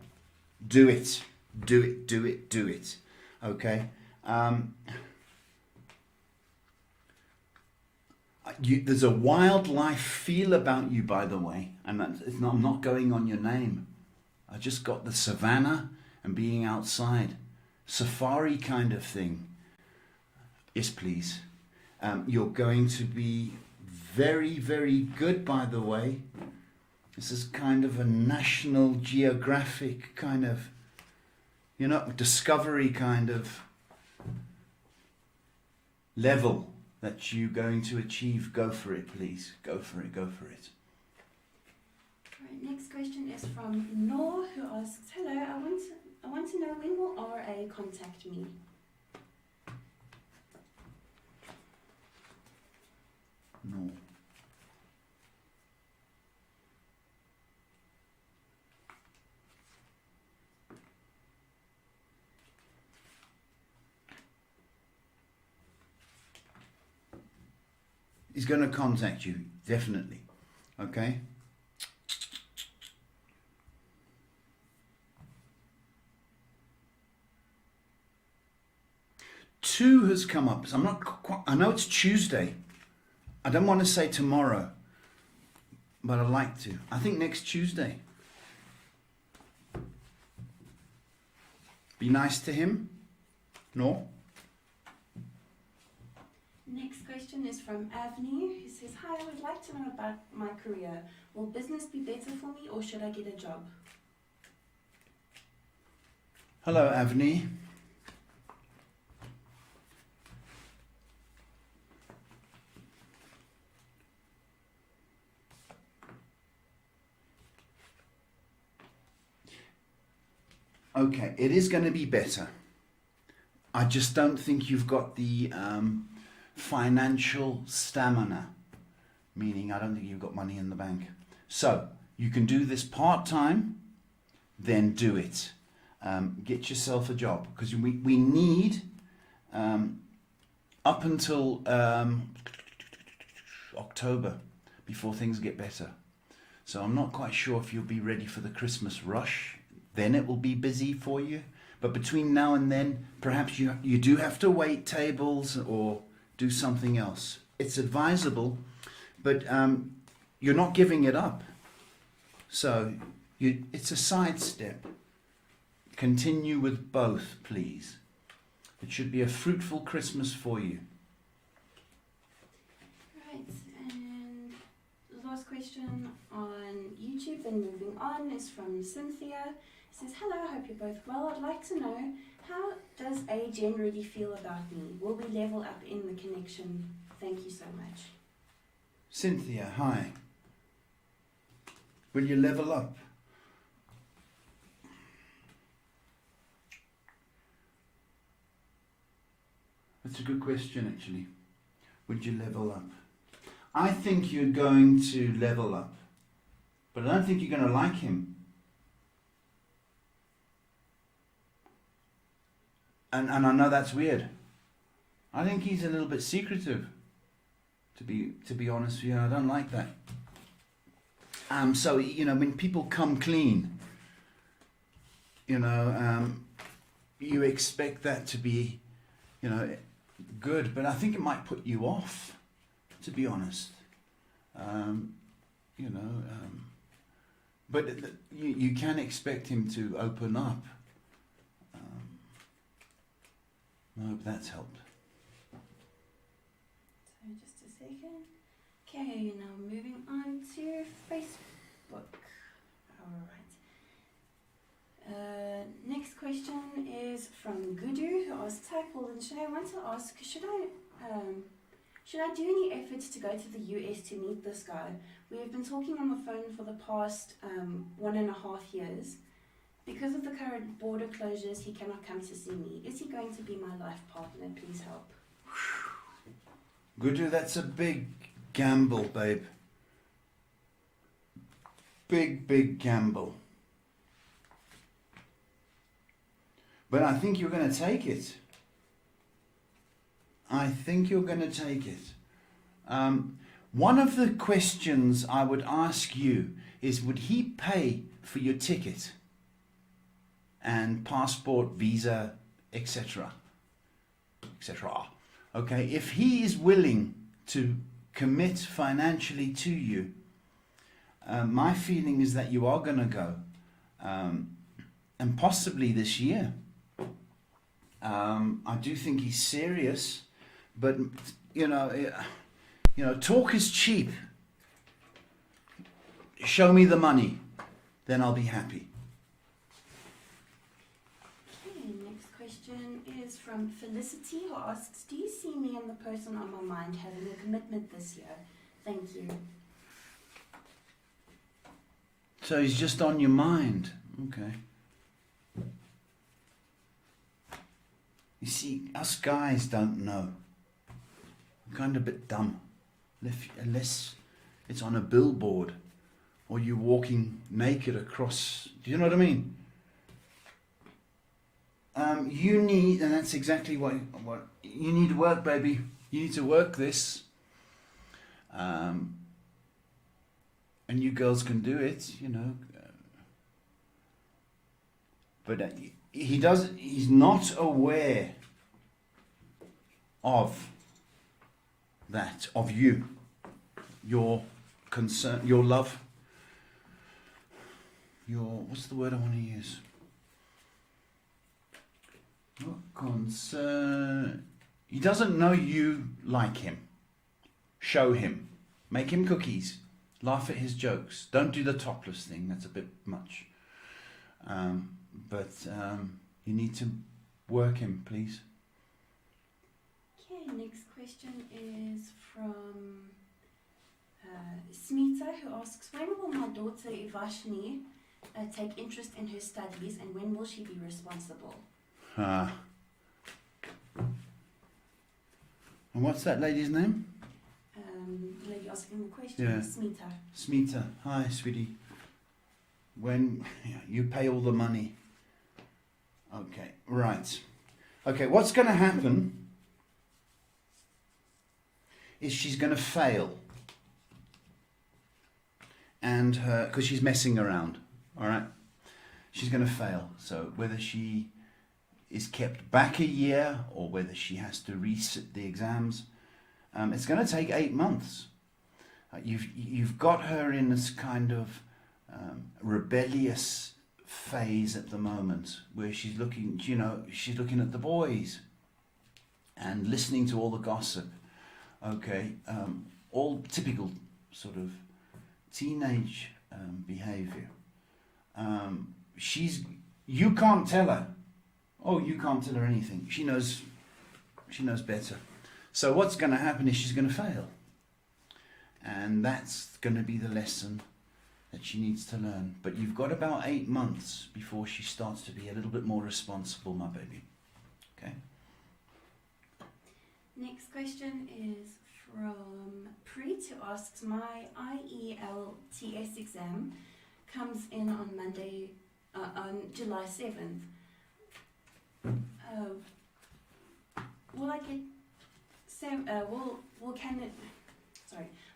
Do it. Do it. Do it. Do it. Okay. There's a wildlife feel about you, by the way, and I'm not going on your name. I just got the savannah and being outside, safari kind of thing. Yes, please. You're going to be very, very good, by the way. This is kind of a National Geographic kind of, discovery kind of level that you're going to achieve. Go for it, please. Go for it. Go for it. Right, next question is from Noor, who asks, "Hello, I want to know when will RA contact me?" No. He's going to contact you, definitely. Okay? Two has come up. So I know it's Tuesday. I don't want to say tomorrow, but I'd like to. I think next Tuesday. Be nice to him? No? Next question is from Avni, who says, "Hi, I would like to know about my career. Will business be better for me or should I get a job?" Hello, Avni. Okay, it is going to be better. I just don't think you've got the financial stamina, meaning I don't think you've got money in the bank. So you can do this part-time, then do it. Get yourself a job, because we need up until October before things get better. So I'm not quite sure if you'll be ready for the Christmas rush. Then it will be busy for you. But between now and then, perhaps you do have to wait tables or do something else. It's advisable, but you're not giving it up. So it's a sidestep. Continue with both, please. It should be a fruitful Christmas for you. Right, and the last question on YouTube and moving on is from Cynthia. It says, "Hello, I hope you're both well. I'd like to know, how does A generally feel about me? Will we level up in the connection? Thank you so much." Cynthia, hi. Will you level up? That's a good question, actually. Would you level up? I think you're going to level up, but I don't think you're going to like him. And I know that's weird. I think he's a little bit secretive, to be honest with you. I don't like that. So, when people come clean, you expect that to be, good, but I think it might put you off, to be honest. But you can expect him to open up. I hope that's helped. So just a second. Okay, now moving on to Facebook. Alright. Next question is from Gudu, who asks, "Hi Paul and Shay, I want to ask, should I do any efforts to go to the US to meet this guy? We have been talking on the phone for the past 1.5 years. Because of the current border closures, he cannot come to see me. Is he going to be my life partner? Please help." Gudu, that's a big gamble, babe. Big gamble. But I think you're going to take it. One of the questions I would ask you is, would he pay for your ticket and passport, visa, etc.? Okay, if he is willing to commit financially to you, my feeling is that you are going to go, and possibly this year. I do think he's serious, but talk is cheap. Show me the money, then I'll be happy. Okay, next question is from Felicity, who asks, "Do you see me and the person on my mind having a commitment this year? Thank you." So he's just on your mind. Okay. You see, us guys don't know. We're kind of a bit dumb. Unless it's on a billboard or you're walking naked across. Do you know what I mean? You need, and that's exactly what you need to work, baby. You need to work this. And you girls can do it, But he's not aware of that, of you. your concern, your love, what's the word I want to use? Not concern. He doesn't know you like him. Show him. Make him cookies. Laugh at his jokes. Don't do the topless thing. That's a bit much. But you need to work him, please. Okay, next question is from Smita, who asks, when will my daughter Ivashni take interest in her studies, and when will she be responsible? And what's that lady's name? The lady asking the question is Smita. Smita. Hi, sweetie. When you pay all the money. Okay, right. Okay, what's going to happen is she's going to fail. And because she's messing around, all right? She's going to fail. So whether she is kept back a year or whether she has to resit the exams, it's going to take 8 months. You've got her in this kind of rebellious phase at the moment where she's looking, she's looking at the boys and listening to all the gossip. Okay, all typical sort of teenage behavior. You can't tell her. Oh, you can't tell her anything. She knows better. So what's going to happen is she's going to fail. And that's going to be the lesson that she needs to learn. But you've got about 8 months before she starts to be a little bit more responsible, my baby. Okay? Next question is from Preet, who asks, my IELTS exam comes in on Monday, on July 7th. Will I get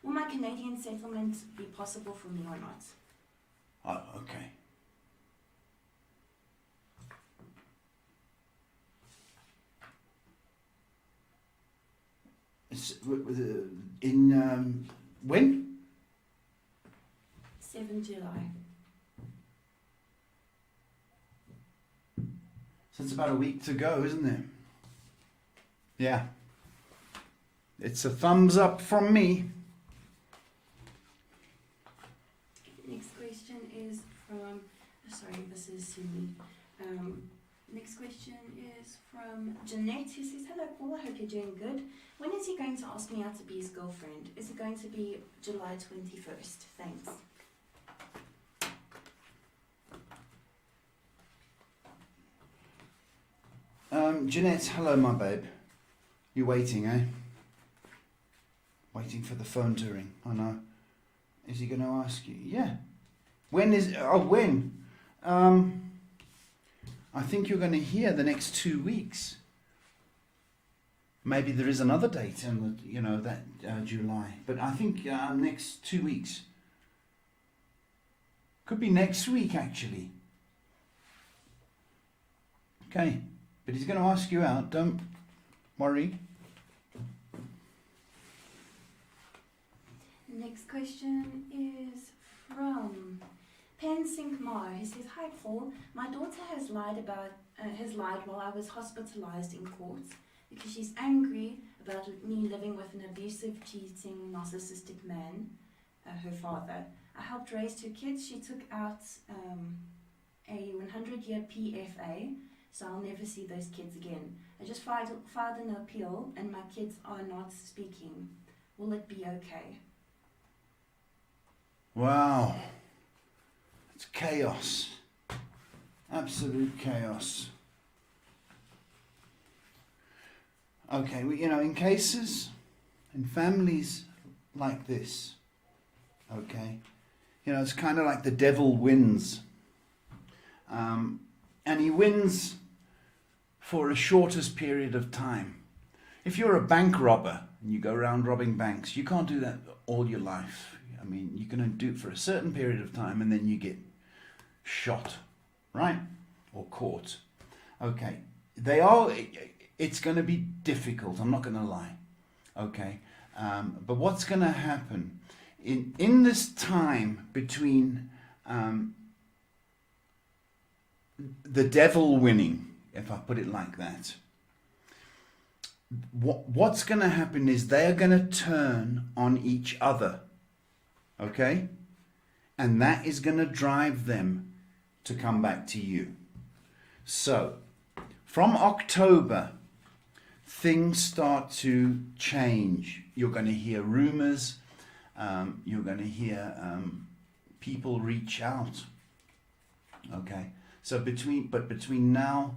will my Canadian settlement be possible for me or not? Oh, okay. It's in when? 7 July. So it's about a week to go, isn't it? Yeah. It's a thumbs up from me. Next question is from, sorry, this is Sumi. Next question is from Jeanette, who says, hello Paul, I hope you're doing good. When is he going to ask me out to be his girlfriend? Is it going to be July 21st? Thanks. Jeanette, hello my babe. You waiting, eh? Waiting for the phone to ring. I know. Is he going to ask you? Yeah. When is... Oh, when? I think you're going to hear the next 2 weeks. Maybe there is another date in the, July. But I think next 2 weeks. Could be next week, actually. Okay. But he's going to ask you out. Don't worry. Next question is from Pensink Mar, who says, hi Paul, my daughter has lied while I was hospitalized in court because she's angry about me living with an abusive, cheating, narcissistic man, her father. I helped raise 2 kids. She took out a 100-year PFA, so I'll never see those kids again. I just filed an appeal and my kids are not speaking. Will it be okay? Wow. It's chaos. Absolute chaos. Okay, well, in cases, in families like this, okay, it's kind of like the devil wins. And he wins for a shortest period of time. If you're a bank robber and you go around robbing banks, you can't do that all your life. I mean, you're going to do it for a certain period of time and then you get shot, right? Or caught. Okay. It's going to be difficult, I'm not going to lie. Okay. But what's going to happen in this time between the devil winning, if I put it like that, what's going to happen is they're going to turn on each other, okay? And that is going to drive them to come back to you. So, from October, things start to change. You're going to hear rumors. You're going to hear people reach out. Okay. So between now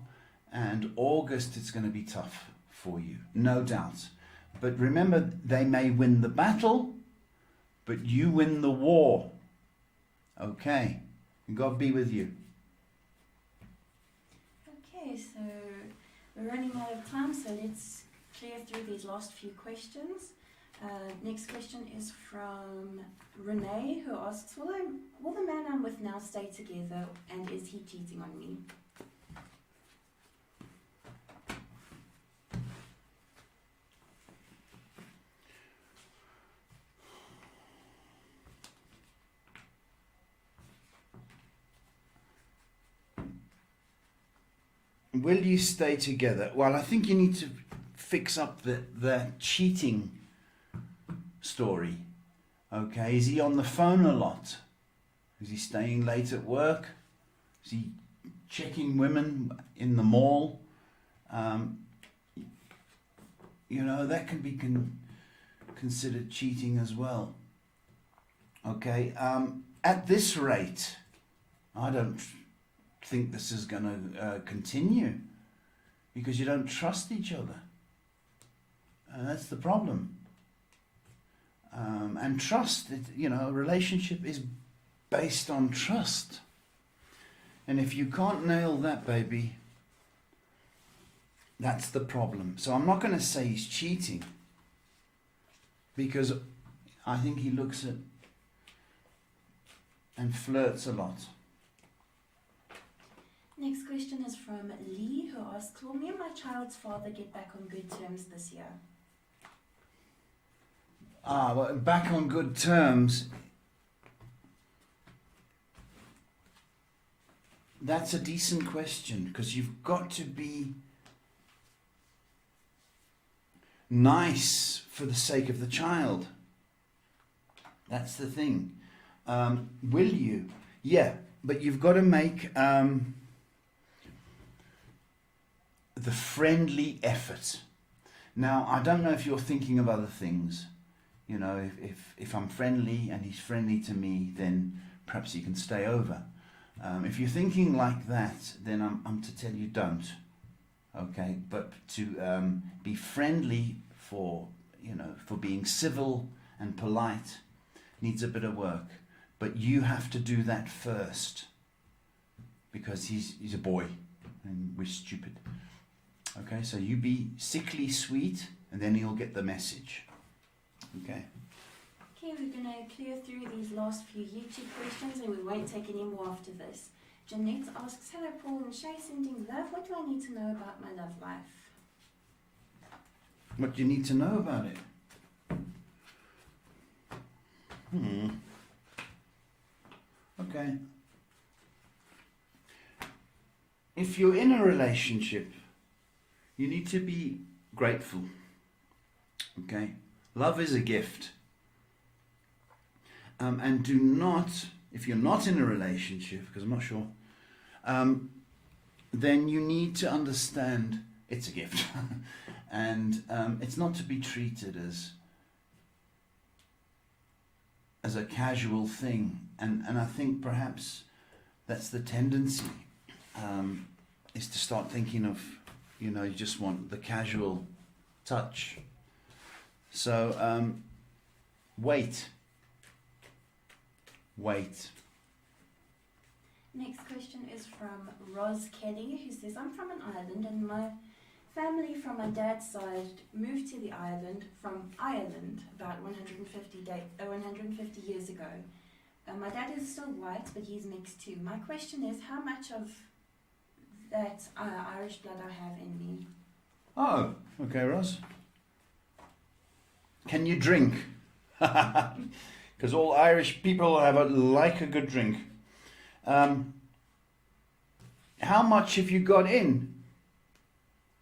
and August, it's going to be tough for you, no doubt. But remember, they may win the battle, but you win the war. Okay. God be with you. Okay, so we're running out of time, so let's clear through these last few questions. Next question is from Renee, who asks, will the man I'm with now stay together, and is he cheating on me? Will you stay together? Well, I think you need to fix up the cheating story. Okay, is he on the phone a lot? Is he staying late at work? Is he checking women in the mall? That can be considered cheating as well. Okay, at this rate, I don't think this is going to continue, because you don't trust each other. And that's the problem. And trust, a relationship is based on trust. And if you can't nail that, baby, that's the problem. So I'm not going to say he's cheating, because I think he looks at and flirts a lot. Next question is from Lee, who asks, will me and my child's father get back on good terms this year? Well, back on good terms, that's a decent question, because you've got to be nice for the sake of the child. That's the thing. Will you? Yeah, but you've got to make the friendly effort. Now, I don't know if you're thinking of other things. If I'm friendly and he's friendly to me, then perhaps he can stay over. If you're thinking like that, then I'm to tell you don't. Okay, but to be friendly for being civil and polite needs a bit of work. But you have to do that first, because he's a boy and we're stupid. Okay, so you be sickly sweet, and then he'll get the message. Okay. Okay, we're going to clear through these last few YouTube questions, and we won't take any more after this. Jeanette asks, hello Paul and Shay, sending love. What do I need to know about my love life? What do you need to know about it? Okay. If you're in a relationship, you need to be grateful. Okay? Love is a gift. And do not, if you're not in a relationship, because I'm not sure, then you need to understand it's a gift. And it's not to be treated as a casual thing. And I think perhaps that's the tendency, is to start thinking of, you just want the casual touch. So wait. Next question is from Roz Kelly, who says, I'm from an island, and my family from my dad's side moved to the island from Ireland about 150 years ago. My dad is still white, but he's mixed too. My question is, how much of that Irish blood I have in me? Oh, okay, Roz. Can you drink? Because all Irish people like a good drink. How much have you got in?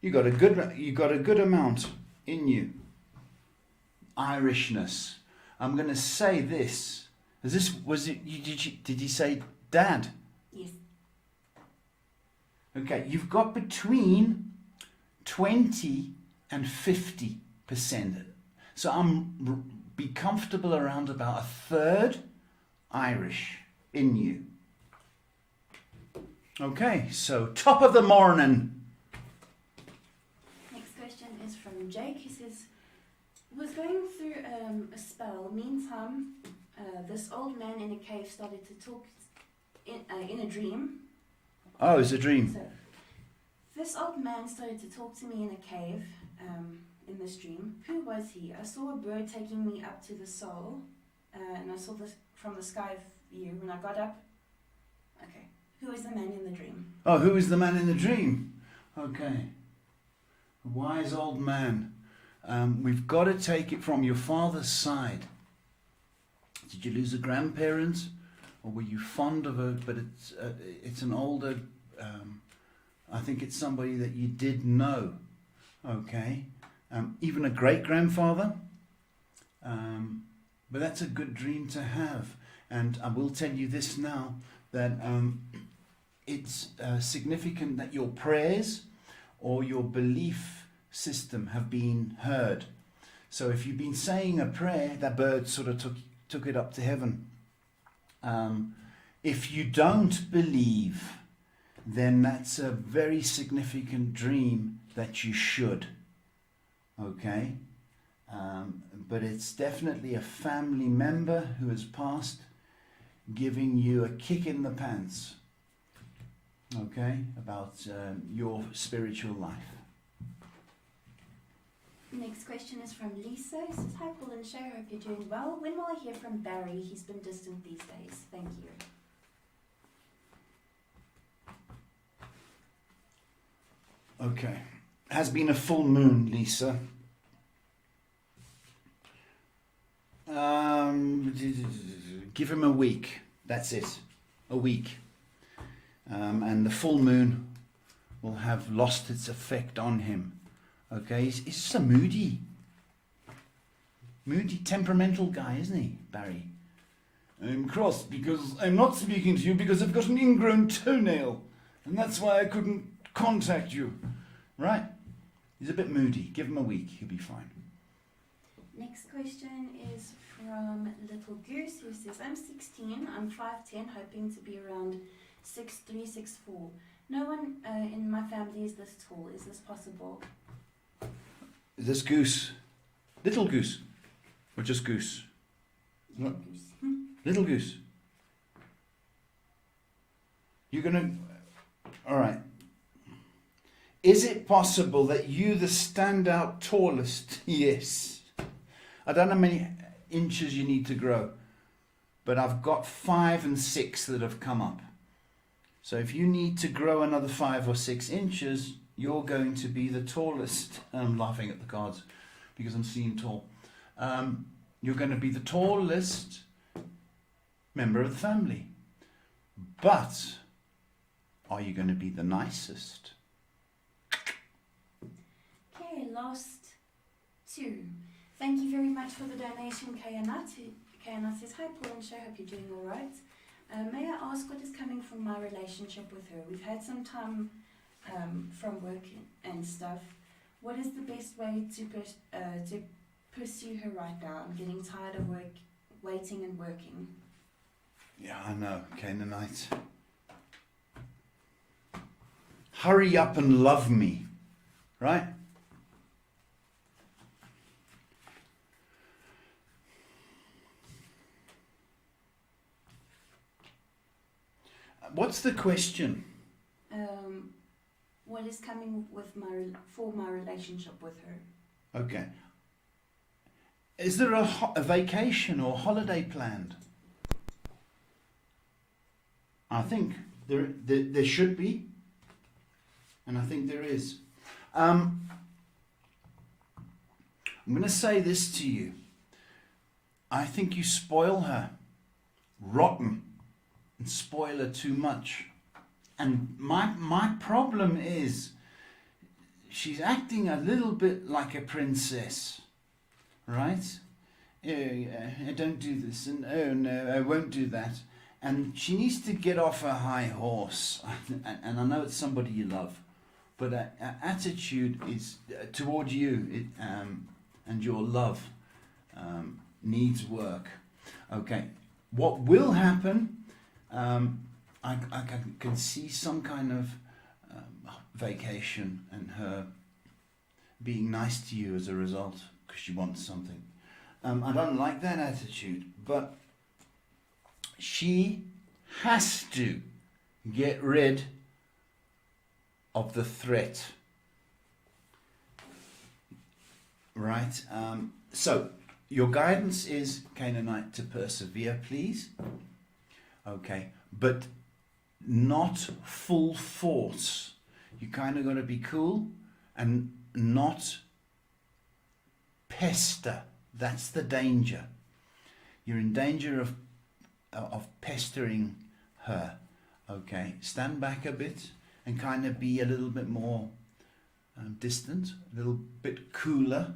You got a good amount in you. Irishness. I'm going to say this. Did you say dad? Yes. Okay, you've got between 20 and 50%. So be comfortable around about a third Irish in you. Okay, so top of the morning. Next question is from Jake. He says, was going through a spell. Meantime, this old man in a cave started to talk in a dream. Oh, it's a dream. So, this old man started to talk to me in a cave in this dream. Who was he? I saw a bird taking me up to the soul, and I saw this from the sky view. When I got up, okay, who is the man in the dream? Oh, who is the man in the dream? Okay. A wise old man. We've got to take it from your father's side. Did you lose a grandparent, or were you fond of her? But it's an older. I think it's somebody that you did know. Okay, even a great grandfather. But that's a good dream to have. And I will tell you this now, that it's significant that your prayers or your belief system have been heard. So if you've been saying a prayer, that bird sort of took it up to heaven. If you don't believe, then that's a very significant dream that you should. Okay? But it's definitely a family member who has passed, giving you a kick in the pants. Okay? About your spiritual life. Next question is from Lisa. It says, hi Paul and Shay, hope you're doing well. When will I hear from Barry? He's been distant these days. Thank you. Okay. Has been a full moon, Lisa. Give him a week. That's it. A week. And the full moon will have lost its effect on him. Okay, he's just a moody, temperamental guy, isn't he, Barry? I'm cross because I'm not speaking to you because I've got an ingrown toenail, and that's why I couldn't contact you. Right? He's a bit moody. Give him a week, he'll be fine. Next question is from Little Goose, who says, I'm 16, I'm 5'10", hoping to be around 6'3", 6'4". No one in my family is this tall. Is this possible? Is this Goose? Little Goose? Or just Goose? Little Goose. Little Goose. You're going to... Alright. Is it possible that you, the standout tallest... Yes. I don't know how many inches you need to grow. But I've got 5 and 6 that have come up. So if you need to grow another 5 or 6 inches... You're going to be the tallest. I'm laughing at the cards because I'm seeing tall. You're going to be the tallest member of the family. But are you going to be the nicest? Okay, last 2. Thank you very much for the donation, Kayanat. Kayanat says, hi Paul and Shay, hope you're doing all right. May I ask what is coming from my relationship with her? We've had some time from work and stuff. What is the best way to pursue her right now? I'm getting tired of waiting and working. Yeah, I know, Canaanite. Hurry up and love me, right? What's the question? What is coming with for my relationship with her? Okay. Is there a vacation or holiday planned? I think there should be, and I think there is. I'm going to say this to you. I think you spoil her rotten and spoil her too much. And my problem is she's acting a little bit like a princess, right? I don't do this, and oh no, I won't do that. And she needs to get off her high horse. And I know it's somebody you love, but her attitude is toward you, and your love needs work. Okay, what will happen? I can see some kind of vacation and her being nice to you as a result because she wants something. I don't like that attitude, but she has to get rid of the threat. Right? So, your guidance is, Canaanite, to persevere, please. Okay, but not full force. You kind of got to be cool and not pester. That's the danger. You're in danger of pestering her. Okay, stand back a bit and kind of be a little bit more distant, a little bit cooler,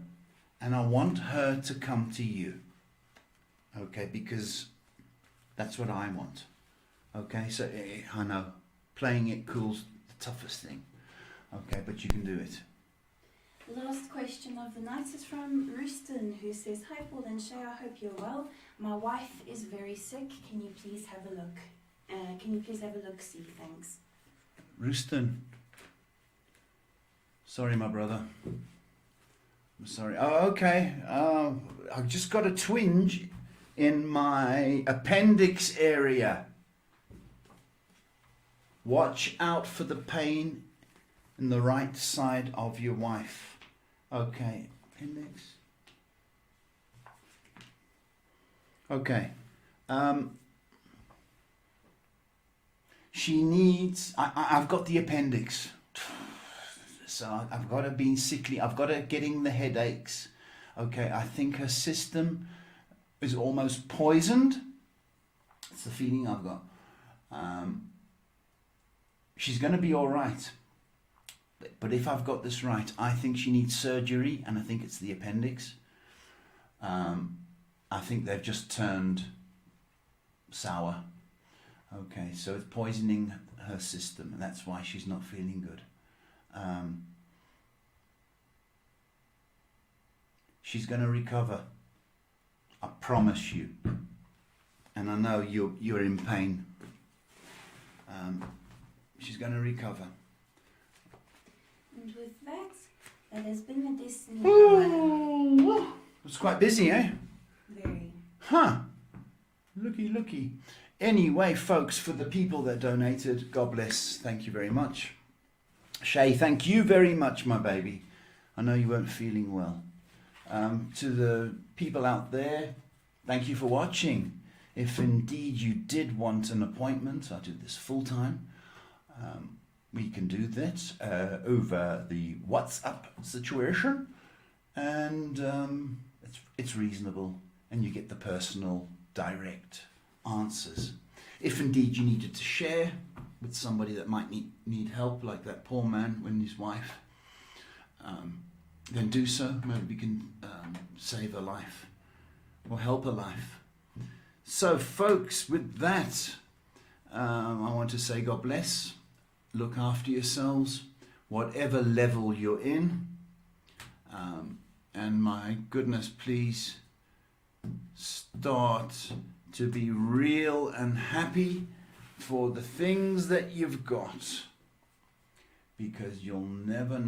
and I want her to come to you. Okay, because that's what I want. Okay, so I know playing it cool's the toughest thing. Okay, but you can do it. Last question of the night is from Rooston, who says, "Hi Paul and Shay, I hope you're well. My wife is very sick. Can you please have a look? See, thanks." Rooston. Sorry, my brother. I'm sorry. Oh, okay. I've just got a twinge in my appendix area. Watch out for the pain in the right side of your wife. Okay, appendix. Okay. She needs, I've got the appendix. So I've got her being sickly. I've got her getting the headaches. Okay, I think her system is almost poisoned. That's the feeling I've got. She's going to be all right. But if I've got this right, I think she needs surgery, and I think it's the appendix. I think they've just turned sour. Okay, so it's poisoning her system, and that's why she's not feeling good. She's going to recover. I promise you. And I know you're in pain. She's going to recover. And with that has been the Destiny. It's quite busy, eh? Very. Huh. Looky. Anyway, folks, for the people that donated, God bless. Thank you very much. Shay, thank you very much, my baby. I know you weren't feeling well. To the people out there, thank you for watching. If indeed you did want an appointment, I do this full time. We can do that over the WhatsApp situation, and it's reasonable, and you get the personal, direct answers. If indeed you needed to share with somebody that might need help, like that poor man and his wife, then do so. Maybe we can save a life or help a life. So, folks, with that, I want to say God bless. Look after yourselves, whatever level you're in. And my goodness, please start to be real and happy for the things that you've got, because you'll never know